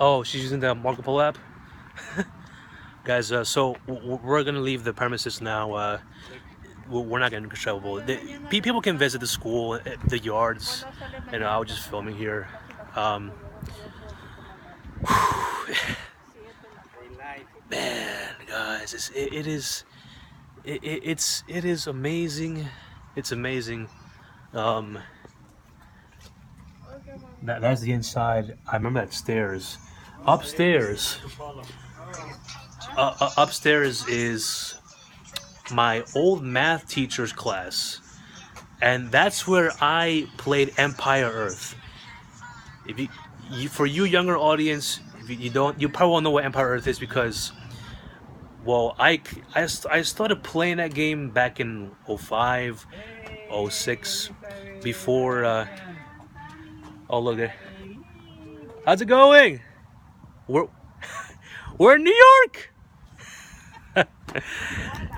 Oh, she's using the Marco Polo app. Guys, so we're gonna leave the premises now. We're not getting in trouble. People can visit the school, the yards, and I was just filming here. Man, guys, it is amazing. It's amazing. That's the inside. I remember that stairs. Upstairs. Upstairs is my old math teacher's class, and that's where I played Empire Earth. If you for you younger audience, if you don't, you probably won't know what Empire Earth is because, well, I started playing that game back in 05, 06, before. Oh look there. How's it going? We're in New York.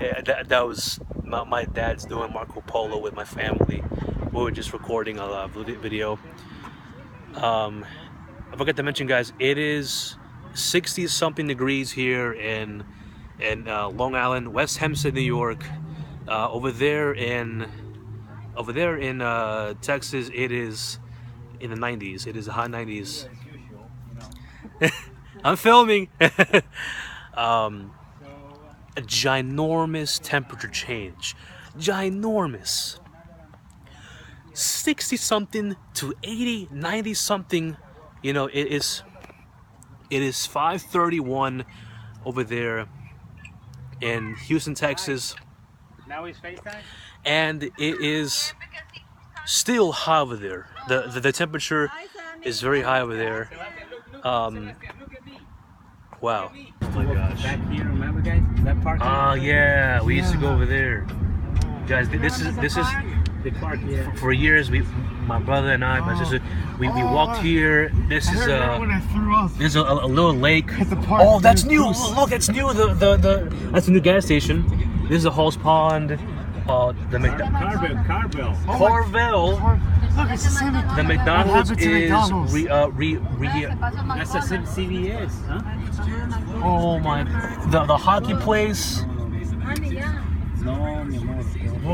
Yeah, that was my dad's doing Marco Polo with my family. We were just recording a video. I forgot to mention, guys, it is 60-something degrees here in Long Island, West Hempstead, New York. Over there in Texas, it is in the 90s. It is the high 90s. I'm filming. A ginormous temperature change. Ginormous. 60-something to 80, 90-something. You know, it is 5:31 over there in Houston, Texas. Now he's FaceTime? And it is still high over there. The temperature is very high over there. Wow. Oh my gosh. Back here, remember guys? That park? Oh yeah, we used to go over there. Guys, this is the park, yeah. For years my brother and I, my sister, we walked here. This is there's a little lake. Oh, that's new. Look, that's new. That's a new gas station. This is a Hall's Pond. The Carvel. Look, it's the same. The McDonald's is That's a CVS, huh? oh my, the hockey place. No, mi amor.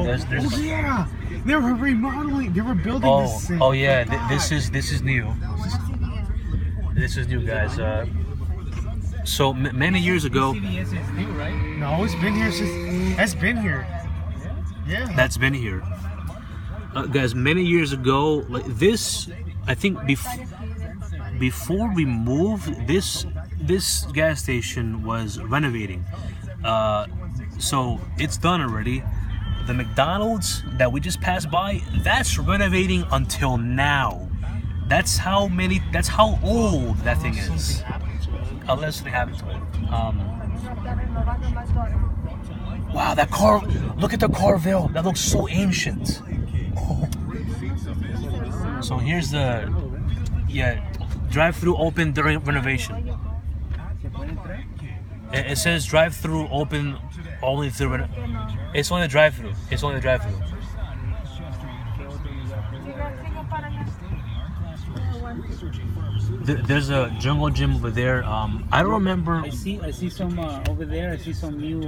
There's Oh yeah, they were remodeling. They were building this thing. Oh yeah, this is new. This is new, guys. So many years ago. CVS is new, right? No, it's been here since. That's been here. Yeah. That's been here. Guys, many years ago, like this, I think before we moved, this gas station was renovating. So it's done already. The McDonald's that we just passed by, that's renovating until now. That's how old that thing is. Unless they haven't to it. Wow, that car! Look at the Carvel. That looks so ancient. Oh. So here's the drive-through open during renovation. It says drive-through open only through. It's only a drive-through. It's only a drive-through. There's a jungle gym over there. I don't remember. I see some over there. I see some new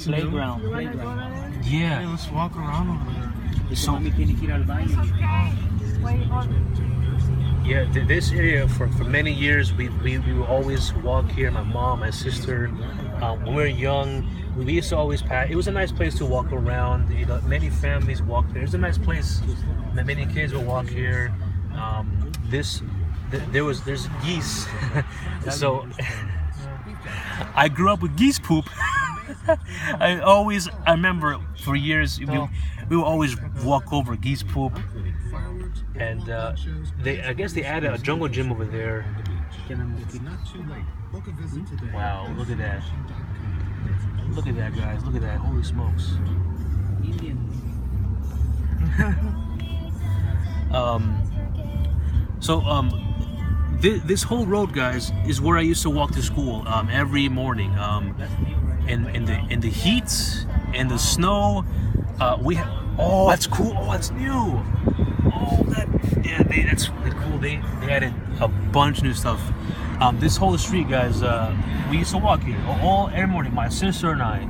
playground. Yeah. Hey, let's walk around over there. So, yeah, this area for many years we would always walk here. My mom, my sister, when we were young, we used to always pass. It was a nice place to walk around. You know, many families walk there. It's a nice place. Many kids will walk here. There's geese. So I grew up with geese poop. I remember for years we would always walk over geese poop, and I guess they added a jungle gym over there. Wow, look at that! Look at that, guys! Look at that! Holy smokes! This whole road, guys, is where I used to walk to school every morning. In the heat, in the snow, oh, that's cool. Oh, that's new. Oh, that's really cool. They added a bunch of new stuff. This whole street, guys, we used to walk here every morning. My sister and I,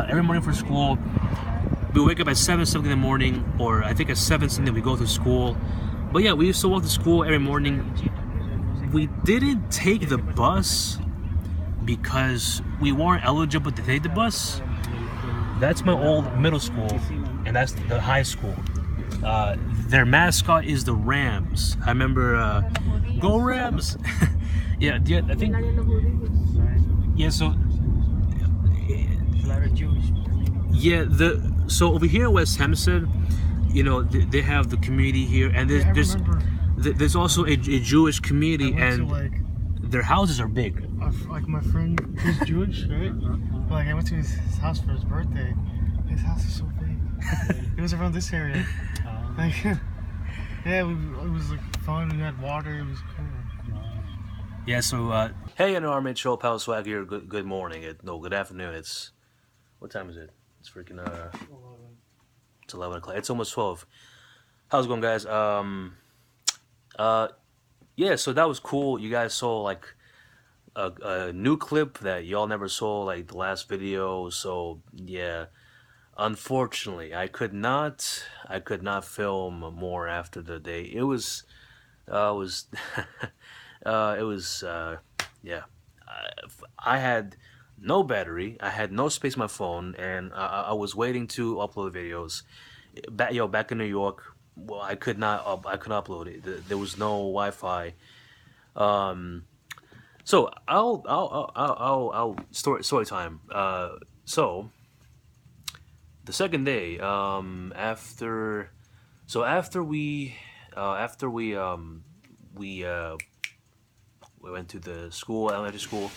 every morning for school. We wake up at 7 something in the morning, or I think at 7 something we go to school. But yeah, we used to walk to school every morning. We didn't take the bus because we weren't eligible to take the bus. That's my old middle school, and that's the high school. Their mascot is the Rams. I remember, go Rams! yeah, I think. Yeah, so. A lot of Jewish. Yeah, so over here in West Hempstead, you know, they have the community here, and there's also a Jewish community, and their houses are big. Like my friend who's Jewish, right? Like I went to his house for his birthday. His house is so big. It was around this area. Like, yeah, it was like fun. We had water. It was cool. Yeah. So, hey, NRM Show, Pal Swag here. Good morning. Good afternoon. It's what time is it? It's freaking It's 11 o'clock. It's almost 12. How's it going, guys? Yeah. So that was cool. You guys saw like a new clip that y'all never saw, like the last video. So yeah. Unfortunately, I could not film more after the day. It was it was yeah. I had no battery. I had no space on my phone, and I was waiting to upload videos. Back in New York, well, I could not upload it. There was no Wi-Fi. So I'll story time. So the second day, after we went to the school, elementary school.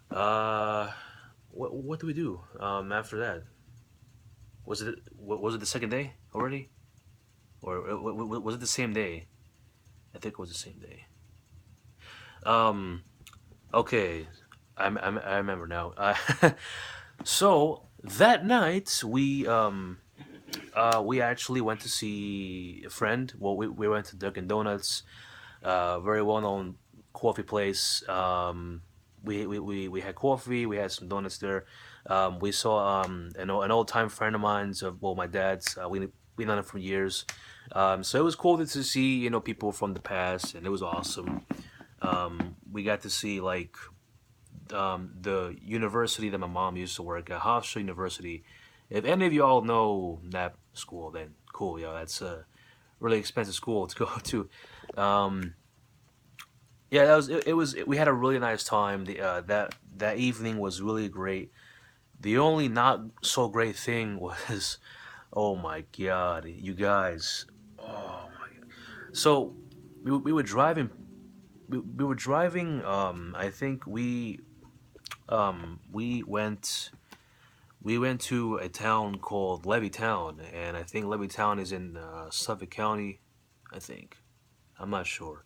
What do we do after that? Was it the second day already, or was it the same day? I think it was the same day. Okay, I remember now. So that night we actually went to see a friend. Well, we went to Dunkin' Donuts, very well known coffee place. We had coffee. We had some donuts there. We saw an old time friend of mine's. My dad's. We known him for years. So it was cool to see people from the past, and it was awesome. We got to see like the university that my mom used to work at, Hofstra University. If any of y'all know that school, then cool, yo. That's a really expensive school to go to. Yeah, that was it. We had a really nice time. That evening was really great. The only not so great thing was, oh my god, you guys. Oh my god. So we were driving. We were driving. I think we went to a town called Levittown, and I think Levittown is in Suffolk County. I think. I'm not sure.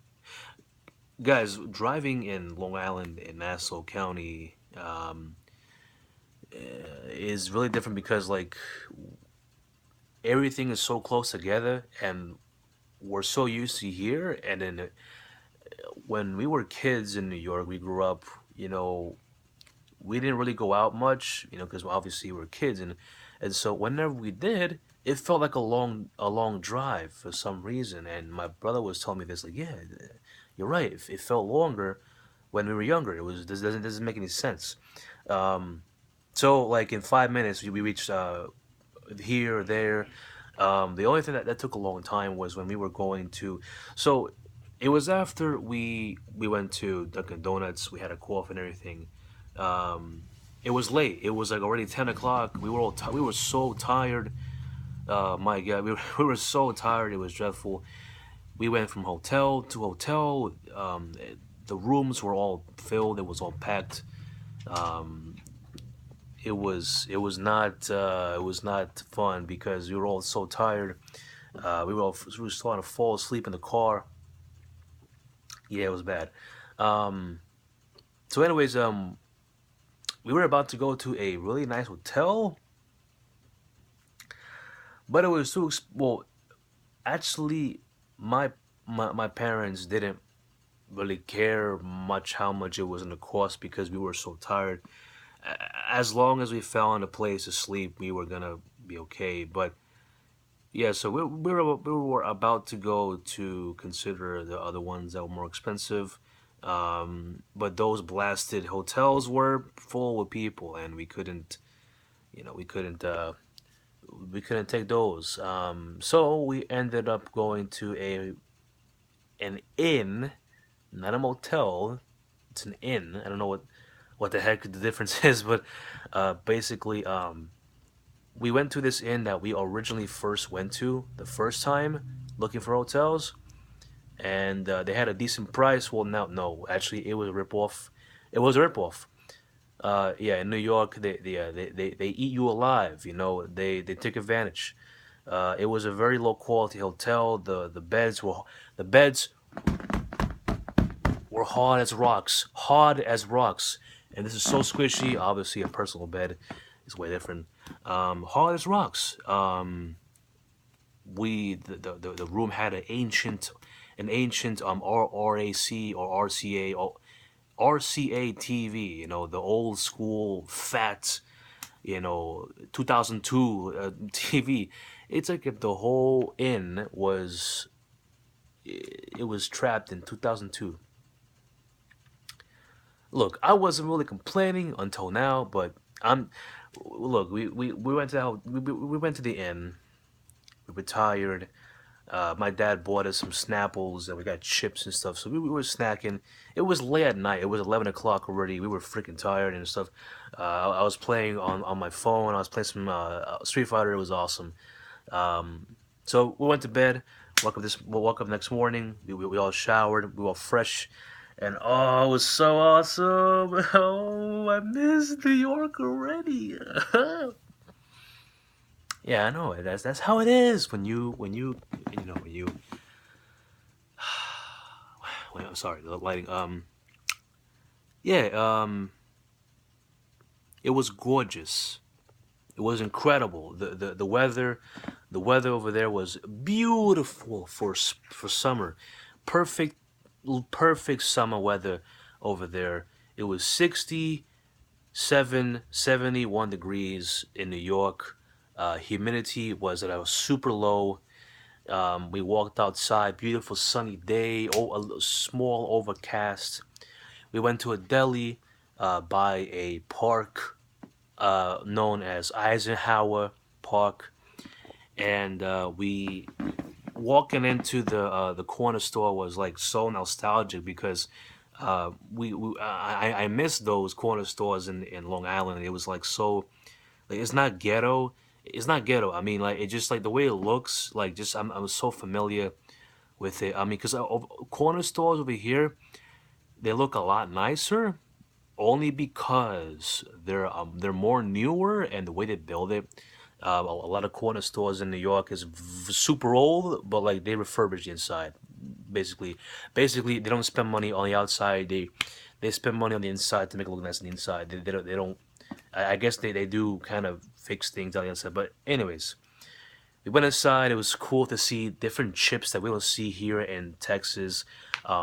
Guys, driving in Long Island in Nassau County is really different because like everything is so close together, and we're so used to here. And then when we were kids in New York, we grew up. We didn't really go out much, because obviously we were kids, and so whenever we did, it felt like a long drive for some reason. And my brother was telling me this, like, yeah, you're right. It felt longer when we were younger. This doesn't make any sense. So like in 5 minutes we reached here or there. The only thing that took a long time was when we were going to. So it was after we went to Dunkin' Donuts. We had a coffee and everything. It was late. It was like already 10 o'clock. We were so tired. My God, we were so tired. It was dreadful. We went from hotel to hotel. The rooms were all filled. It was all packed. It was not fun because we were all so tired. We were starting to fall asleep in the car. Yeah, it was bad. So, anyways, we were about to go to a really nice hotel, but it was well. Actually, my parents didn't really care much how much it was going to cost because we were so tired. As long as we found a place to sleep, we were gonna be okay. But yeah, so we were about to go to consider the other ones that were more expensive. But those blasted hotels were full with people, and you know, we couldn't take those. So we ended up going to an inn, not a motel. It's an inn. I don't know what the heck the difference is, but basically, we went to this inn that we originally first went to the first time looking for hotels, and they had a decent price. Well, no, actually, it was a ripoff. It was a ripoff. Yeah, in New York, they eat you alive. You know, they take advantage. It was a very low quality hotel. The beds were hard as rocks, and this is so squishy. Obviously, a personal bed is way different. Hard as rocks. The room had an ancient RAC or RCA TV. You know, the old school fat 2002 TV. It's like if the whole inn was it was trapped in 2002. Look, I wasn't really complaining until now, but I'm. Look, we went to we went to the inn. We were tired. My dad bought us some Snapples and we got chips and stuff. So we were snacking. It was late at night. It was 11 o'clock already. We were freaking tired and stuff. I was playing on my phone. I was playing some Street Fighter. It was awesome. So we went to bed. Woke up next morning. We all showered. We were all fresh. And oh, it was so awesome! Oh, I miss New York already. Yeah, I know. That's how it is when you. Wait, I'm sorry, the lighting. Yeah. It was gorgeous. It was incredible. The weather over there was beautiful for summer. Perfect, perfect summer weather over there. It was 67, 71 degrees in New York. Humidity was at a super low. We walked outside, beautiful sunny day, a small overcast. We went to a deli by a park known as Eisenhower Park, and we walking into the corner store was like so nostalgic because I miss those corner stores in Long Island. It was like so like it's not ghetto. It's not ghetto. I mean, like it just like the way it looks. Like just I'm so familiar with it. I mean, because corner stores over here they look a lot nicer, only because they're more newer and the way they build it. A lot of corner stores in New York is super old, but like they refurbish the inside. Basically, basically they don't spend money on the outside. They spend money on the inside to make it look nice on the inside. They don't. I guess they do kind of fix things on the inside. But anyways, we went inside. It was cool to see different chips that we don't see here in Texas.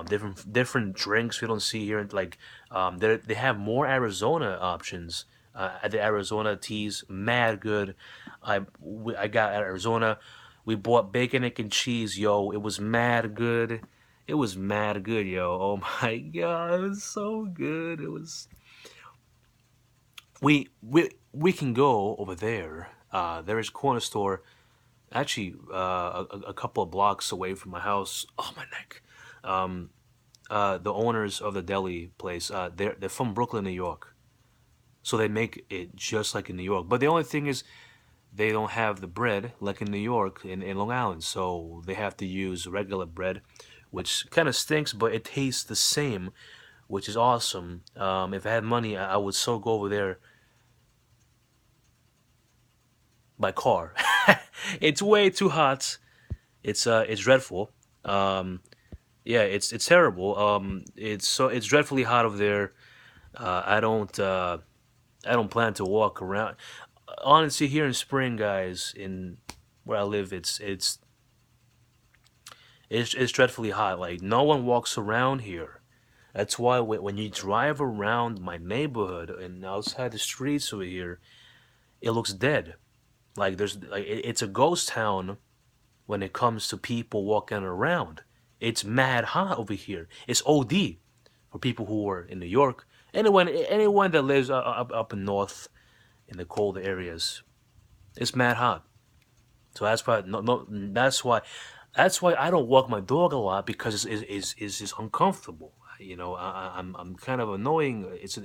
Different drinks we don't see here. Like they have more Arizona options. At the Arizona teas, mad good. I got at Arizona. We bought bacon, egg, and cheese, yo. It was mad good. It was mad good, yo. Oh my god, it was so good. It was. We can go over there. There is a corner store actually a couple of blocks away from my house. Oh my neck. The owners of the deli place, they're from Brooklyn, New York, so they make it just like in New York. But the only thing is, they don't have the bread like in New York in Long Island, so they have to use regular bread, which kind of stinks, but it tastes the same, which is awesome. If I had money, I would so go over there by car. It's way too hot. It's dreadful. Yeah, it's terrible. It's dreadfully hot over there. I don't plan to walk around. Honestly, here in spring, guys, in where I live, it's dreadfully hot. Like no one walks around here. That's why when you drive around my neighborhood and outside the streets over here, it looks dead. Like it's a ghost town when it comes to people walking around. It's mad hot over here. It's OD for people who are in New York. Anyone that lives up in north in the cold areas, it's mad hot. So that's why that's why I don't walk my dog a lot because it's just uncomfortable. You know, I'm kind of annoying. It's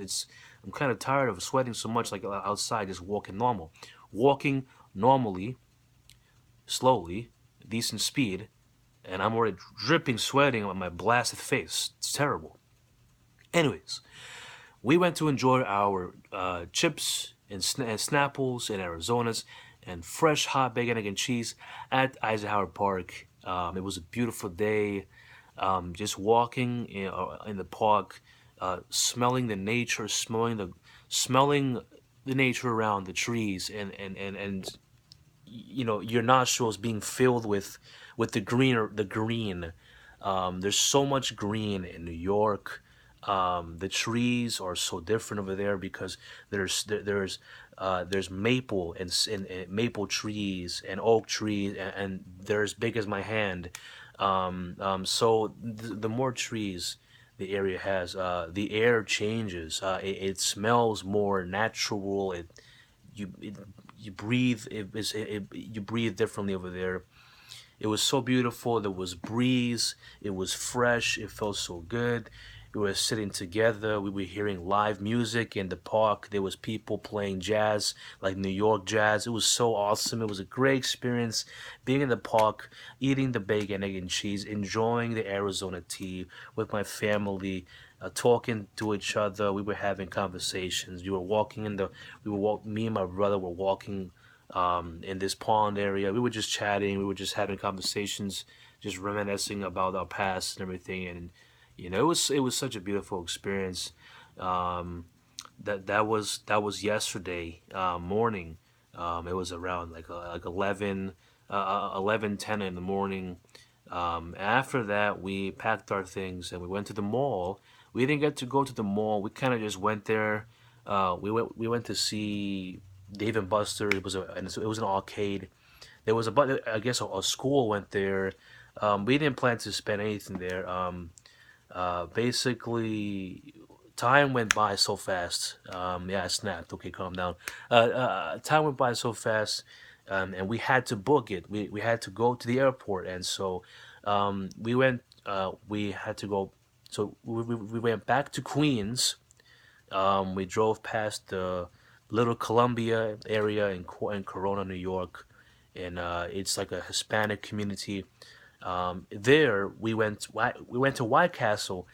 I'm kind of tired of sweating so much like outside, just walking normally, slowly, decent speed, and I'm already dripping, sweating on my blasted face. It's terrible. Anyways, we went to enjoy our chips and Snapples and Arizonas and fresh hot bacon, egg, and cheese at Eisenhower Park. It was a beautiful day. Just walking in the park, smelling the nature, smelling the nature around the trees, and you know your nostrils being filled with the green. There's so much green in New York. The trees are so different over there because there's maple and maple trees and oak trees and they're as big as my hand. So the more trees the area has, the air changes. It smells more natural. You you breathe. You breathe differently over there. It was so beautiful. There was breeze. It was fresh. It felt so good. We were sitting together. We were hearing live music in the park. There was people playing jazz, like New York jazz. It was so awesome. It was a great experience being in the park, eating the bacon, egg, and cheese, enjoying the Arizona tea with my family, talking to each other. We were having conversations. Me and my brother were walking in this pond area. We were just chatting. We were just having conversations, just reminiscing about our past and everything. And you know, it was such a beautiful experience. Um, that was yesterday morning. It was around like 11:10 in the morning. After that, we packed our things and we went to the mall. We didn't get to go to the mall. We kind of just went there. We went to see Dave and Buster. It was an arcade. There was I guess a school went there. We didn't plan to spend anything there. Basically, time went by so fast. Yeah, I snapped. Okay, calm down. Time went by so fast, and we had to book it. We had to go to the airport, and so we went. We had to go. So we went back to Queens. We drove past the Little Columbia area in Corona, New York, and it's like a Hispanic community. There we went to White Castle.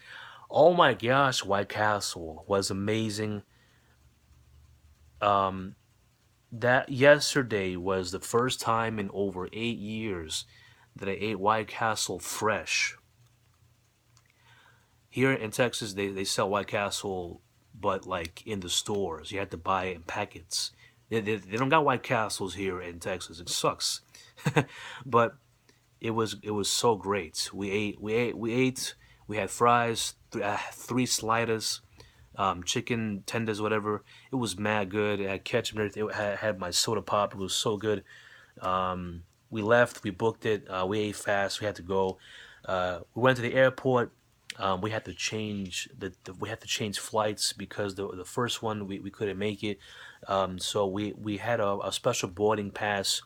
Oh my gosh, White Castle was amazing. Um, that yesterday was the first time in over 8 years that I ate White Castle fresh. Here in Texas, they sell White Castle, but like in the stores, you have to buy it in packets. They don't got White Castles here in Texas. It sucks, but it was so great. We ate. We had fries, three sliders, chicken tenders, whatever. It was mad good. It had ketchup and everything. Had my soda pop. It was so good. We left. We booked it. We ate fast. We had to go. We went to the airport. We had to change we had to change flights because the first one we couldn't make it. So we had a special boarding pass.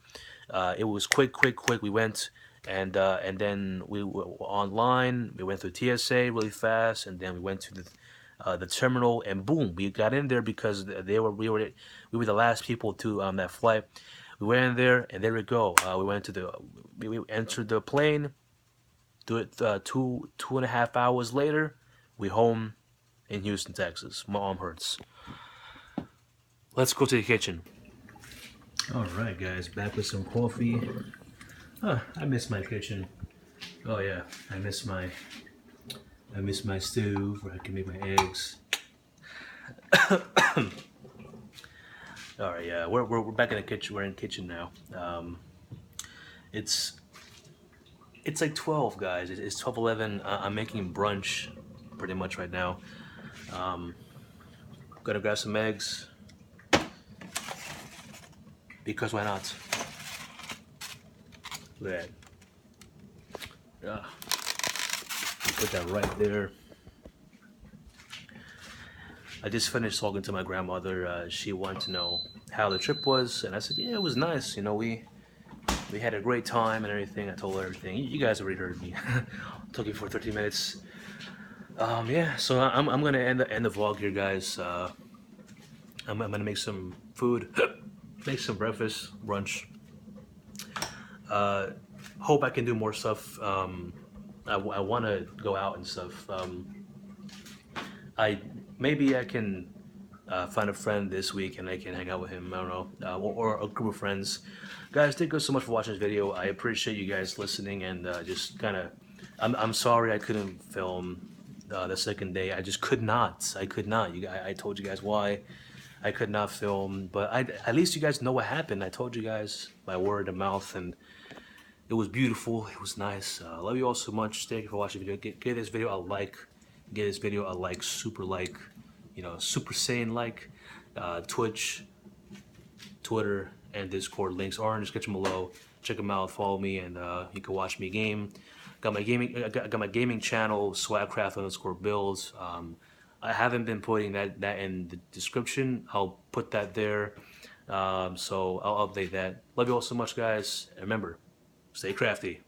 It was quick, quick, quick. We went and then we were online. We went through TSA really fast, and then we went to the terminal, and boom, we got in there because we were the last people to that flight. We went in there, and there we go. We entered the plane. Do it 2.5 hours later. We home in Houston, Texas. My arm hurts. Let's go to the kitchen. All right, guys, back with some coffee. I miss my kitchen. Oh yeah, I miss my stove where I can make my eggs. All right, yeah, we're back in the kitchen. We're in the kitchen now. It's like 12, guys. It's 12:11. I'm making brunch. pretty much right now. Um, Gonna grab some eggs because why not? Look at that. Yeah, put that right there. I just finished talking to my grandmother. She wanted to know how the trip was, and I said, "Yeah, it was nice. You know, we had a great time and everything." I told her everything. You guys already heard me. Talking for 13 minutes. Yeah, so I'm gonna end the vlog here, guys. I'm gonna make some food, make some breakfast, brunch. Uh, Hope I can do more stuff. I want to go out and stuff. I maybe I can find a friend this week and I can hang out with him. I don't know, or a group of friends. Guys, thank you so much for watching this video. I appreciate you guys listening and just kind of. I'm sorry I couldn't film the second day. I just could not. I could not. I told you guys why I could not film, but at least you guys know what happened. I told you guys by word of mouth, and it was beautiful. It was nice. Love you all so much. Thank you for watching the video. Give this video a like. Give this video a like, super like, Super Saiyan like. Twitch, Twitter, and Discord links are in the description below. Check them out. Follow me, and you can watch me game. Got my gaming channel, SwagCraft underscore builds. I haven't been putting that in the description. I'll put that there. So I'll update that. Love you all so much, guys. And remember, stay crafty.